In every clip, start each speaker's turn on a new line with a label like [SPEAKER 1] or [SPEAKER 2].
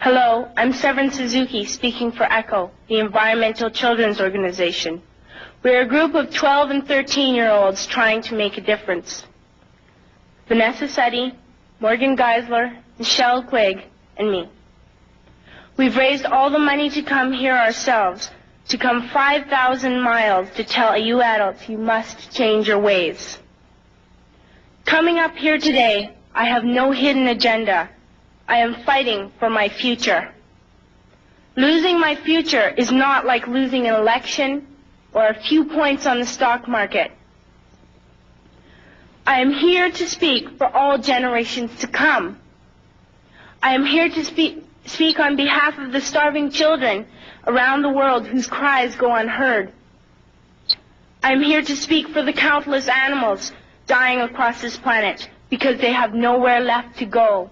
[SPEAKER 1] Hello, I'm Severin Suzuki speaking for ECHO, the Environmental Children's Organization. We're a group of 12 and 13-year-olds trying to make a difference. Vanessa Seti, Morgan Geisler, Michelle Quigg, and me. We've raised all the money to come here ourselves, to come 5,000 miles to tell you adults you must change your ways. Coming up here today, I have no hidden agenda. I am fighting for my future. Losing my future is not like losing an election or a few points on the stock market. I am here to speak for all generations to come. I am here to speak on behalf of the starving children around the world whose cries go unheard. I am here to speak for the countless animals dying across this planet because they have nowhere left to go.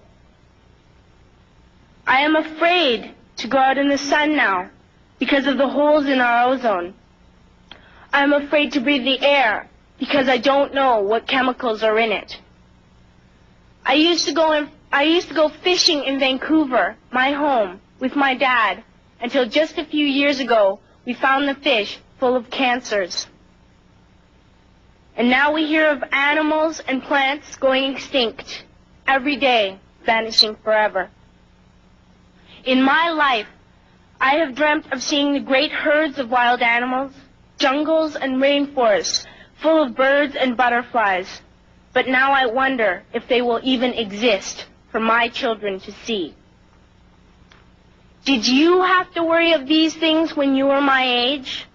[SPEAKER 1] I am afraid to go out in the sun now because of the holes in our ozone. I am afraid to breathe the air because I don't know what chemicals are in it. I used to go fishing in Vancouver, my home, with my dad, until just a few years ago we found the fish full of cancers. And now we hear of animals and plants going extinct, every day vanishing forever. In my life, I have dreamt of seeing the great herds of wild animals, jungles and rainforests full of birds and butterflies. But now I wonder if they will even exist for my children to see. Did you have to worry of these things when you were my age?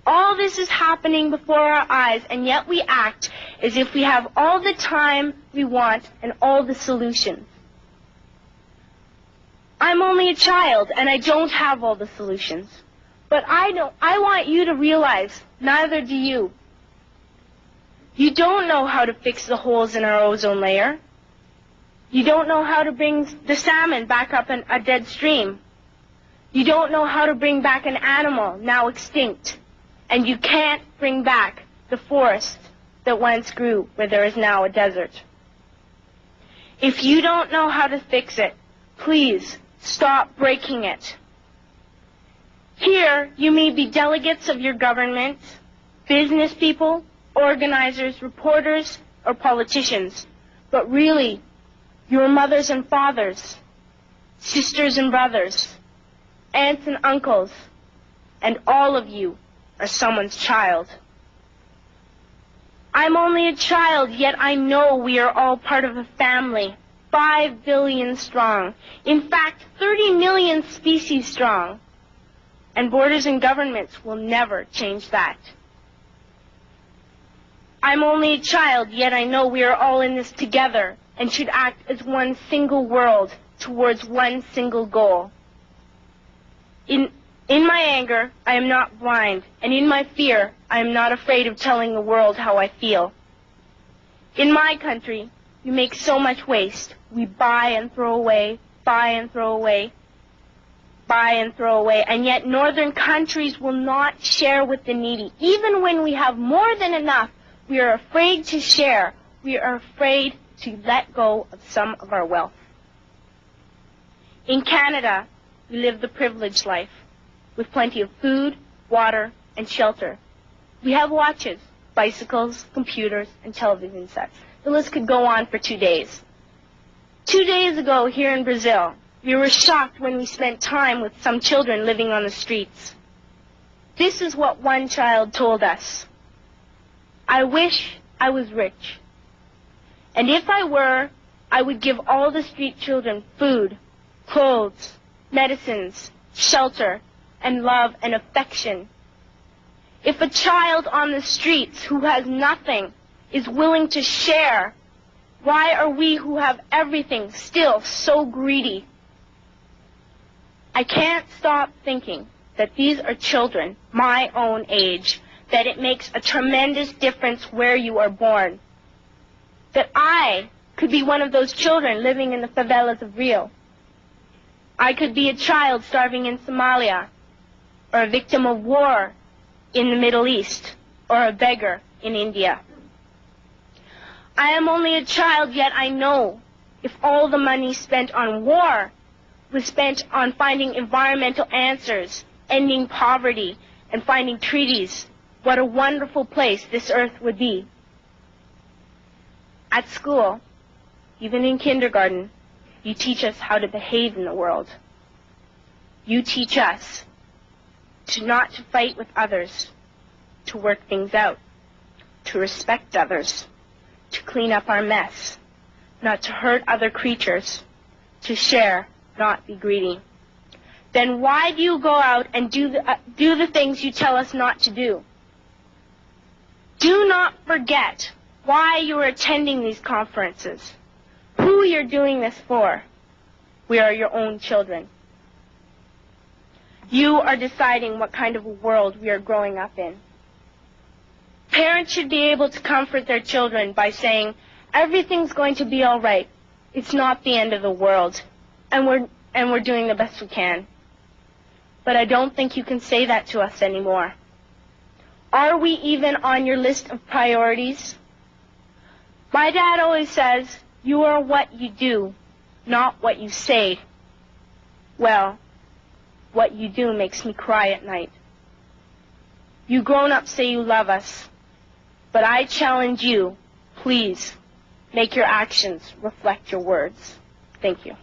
[SPEAKER 1] All this is happening before our eyes, and yet we act as if we have all the time we want and all the solutions. I'm only a child, and I don't have all the solutions. But I want you to realize, neither do you. You don't know how to fix the holes in our ozone layer. You don't know how to bring the salmon back up in a dead stream. You don't know how to bring back an animal now extinct. And you can't bring back the forest that once grew where there is now a desert. If you don't know how to fix it, please stop breaking it. Here, you may be delegates of your government, business people, organizers, reporters, or politicians, but really, your mothers and fathers, sisters and brothers, aunts and uncles, and all of you are someone's child. I'm only a child, yet I know we are all part of a family, 5 billion strong. In fact, 30 million species strong. And borders and governments will never change that. I'm only a child, yet I know we are all in this together and should act as one single world towards one single goal. In my anger, I am not blind, and in my fear, I am not afraid of telling the world how I feel. In my country, we make so much waste. We buy and throw away, buy and throw away, buy and throw away, and yet northern countries will not share with the needy. Even when we have more than enough, we are afraid to share. We are afraid to let go of some of our wealth. In Canada, we live the privileged life, with plenty of food, water, and shelter. We have watches, bicycles, computers, and television sets. The list could go on for 2 days. 2 days ago, here in Brazil, we were shocked when we spent time with some children living on the streets. This is what one child told us. I wish I was rich. And if I were, I would give all the street children food, clothes, medicines, shelter, and love and affection. If a child on the streets who has nothing is willing to share, why are we who have everything still so greedy? I can't stop thinking that these are children my own age, that it makes a tremendous difference where you are born. That I could be one of those children living in the favelas of Rio. I could be a child starving in Somalia, or a victim of war in the Middle East, or a beggar in India. I am only a child, yet I know if all the money spent on war was spent on finding environmental answers, ending poverty, and finding treaties, what a wonderful place this earth would be. At school, even in kindergarten, you teach us how to behave in the world. You teach us not to fight with others, to work things out, to respect others, to clean up our mess, not to hurt other creatures, to share, not be greedy. Then why do you go out and do the things you tell us not to do? Do not forget why you are attending these conferences, who you're doing this for. We are your own children. You are deciding what kind of a world we are growing up in. Parents should be able to comfort their children by saying, everything's going to be all right. It's not the end of the world, and we're doing the best we can. But I don't think you can say that to us anymore. Are we even on your list of priorities? My dad always says, you are what you do, not what you say. Well, what you do makes me cry at night. You grown-ups say you love us, but I challenge you, please, make your actions reflect your words. Thank you.